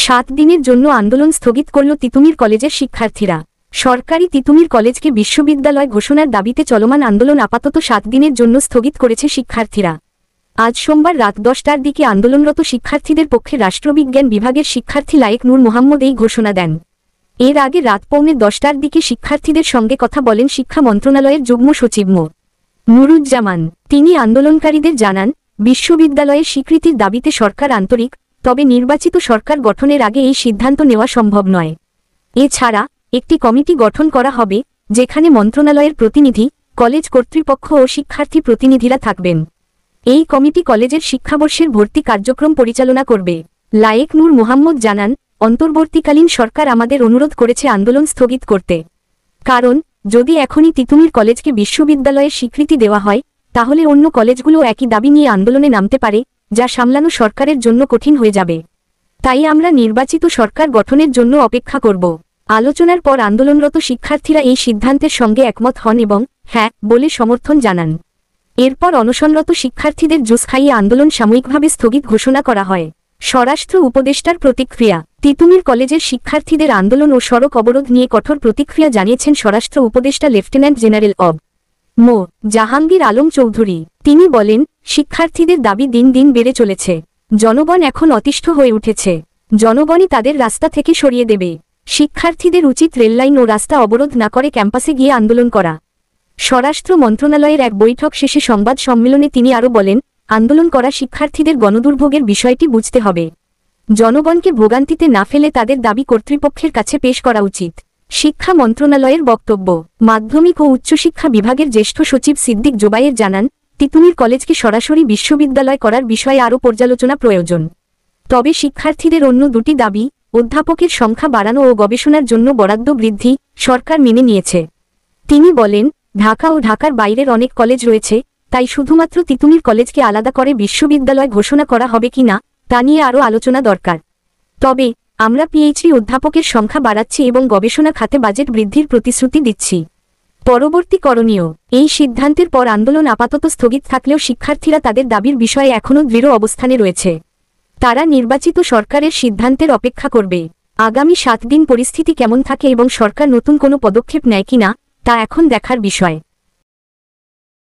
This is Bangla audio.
7 দিনের জন্য আন্দোলন স্থগিত করল তিতুমির কলেজের শিক্ষার্থীরা। সরকারি তিতুমির কলেজকে বিশ্ববিদ্যালয় ঘোষণার দাবিতে চলমান আন্দোলন আপাতত 7 দিনের জন্য স্থগিত করেছে শিক্ষার্থীরা। আজ সোমবার রাত 10টার দিকে আন্দোলনরত শিক্ষার্থীদের পক্ষে রাষ্ট্রবিজ্ঞান বিভাগের শিক্ষার্থী লায়েক নূর মোহাম্মদ এই ঘোষণা দেন। এর আগে রাত পৌনে 10টার দিকে শিক্ষার্থীদের সঙ্গে কথা বলেন শিক্ষা মন্ত্রণালয়ের যুগ্ম সচিব মো. নুরুজ্জামান। তিনি আন্দোলনকারীদের জানান, বিশ্ববিদ্যালয়ের স্বীকৃতির দাবিতে সরকার আন্তরিক, তবে নির্বাচিত সরকার গঠনের আগে এই সিদ্ধান্ত নেওয়া সম্ভব নয়। এছাড়া একটি কমিটি গঠন করা হবে, যেখানে মন্ত্রণালয়ের প্রতিনিধি, কলেজ কর্তৃপক্ষ ও শিক্ষার্থী প্রতিনিধিরা থাকবেন। এই কমিটি কলেজের শিক্ষাবর্ষের ভর্তি কার্যক্রম পরিচালনা করবে। লায়েক নূর মোহাম্মদ জানান, অন্তর্বর্তীকালীন সরকার আমাদের অনুরোধ করেছে আন্দোলন স্থগিত করতে। কারণ যদি এখনই তিতুমির কলেজকে বিশ্ববিদ্যালয়ের স্বীকৃতি দেওয়া হয়, তাহলে অন্য কলেজগুলো একই দাবি নিয়ে আন্দোলনে নামতে পারে, যা সামলানো সরকারের জন্য কঠিন হয়ে যাবে। তাই আমরা নির্বাচিত সরকার গঠনের জন্য অপেক্ষা করব। আলোচনার পর আন্দোলনরত শিক্ষার্থীরা এই সিদ্ধান্তের সঙ্গে একমত হন এবং হ্যাঁ বলে সমর্থন জানান। এরপর অনশনরত শিক্ষার্থীদের জুস খাইয়ে আন্দোলন সাময়িকভাবে স্থগিত ঘোষণা করা হয়। স্বরাষ্ট্র উপদেষ্টার প্রতিক্রিয়া। তিতুমির কলেজের শিক্ষার্থীদের আন্দোলন ও সড়ক অবরোধ নিয়ে কঠোর প্রতিক্রিয়া জানিয়েছেন স্বরাষ্ট্র উপদেষ্টা লেফটেন্যান্ট জেনারেল অব. মো. জাহাঙ্গীর আলম চৌধুরী। তিনি বলেন, শিক্ষার্থীদের দাবি দিন দিন বেড়ে চলেছে। জনগণ এখন অতিষ্ঠ হয়ে উঠেছে। জনগণই তাদের রাস্তা থেকে সরিয়ে দেবে। শিক্ষার্থীদের উচিত রেললাইন ও রাস্তা অবরোধ না করে ক্যাম্পাসে গিয়ে আন্দোলন করা। স্বরাষ্ট্র মন্ত্রণালয়ের এক বৈঠক শেষে সংবাদ সম্মেলনে তিনি আরও বলেন, আন্দোলন করা শিক্ষার্থীদের গণদুর্ভোগের বিষয়টি বুঝতে হবে। জনগণকে ভোগান্তিতে না ফেলে তাদের দাবি কর্তৃপক্ষের কাছে পেশ করা উচিত। শিক্ষা মন্ত্রণালয়ের বক্তব্য। মাধ্যমিক ও উচ্চশিক্ষা বিভাগের জ্যেষ্ঠ সচিব সিদ্দিক জোবায়ের জানান, তিতুমির কলেজকে সরাসরি বিশ্ববিদ্যালয় করার বিষয়ে আরও পর্যালোচনা প্রয়োজন। তবে শিক্ষার্থীদের অন্য দুটি দাবি, অধ্যাপকের সংখ্যা বাড়ানো ও গবেষণার জন্য বরাদ্দ বৃদ্ধি, সরকার মেনে নিয়েছে। তিনি বলেন, ঢাকা ও ঢাকার বাইরের অনেক কলেজ রয়েছে, তাই শুধুমাত্র তিতুমির কলেজকে আলাদা করে বিশ্ববিদ্যালয় ঘোষণা করা হবে কিনা তা নিয়ে আরও আলোচনা দরকার। তবে আমরা পিএইচডি অধ্যাপকের সংখ্যা বাড়াচ্ছি এবং গবেষণা খাতে বাজেট বৃদ্ধির প্রতিশ্রুতি দিচ্ছি। পরবর্তী করণীয়। এই সিদ্ধান্তের পর আন্দোলন আপাতত স্থগিত থাকলেও শিক্ষার্থীরা তাদের দাবির বিষয়ে এখনও দৃঢ় অবস্থানে রয়েছে। তারা নির্বাচিত সরকারের সিদ্ধান্তের অপেক্ষা করবে। আগামী 7 দিন পরিস্থিতি কেমন থাকে এবং সরকার নতুন কোনো পদক্ষেপ নেয় কিনা তা এখন দেখার বিষয়।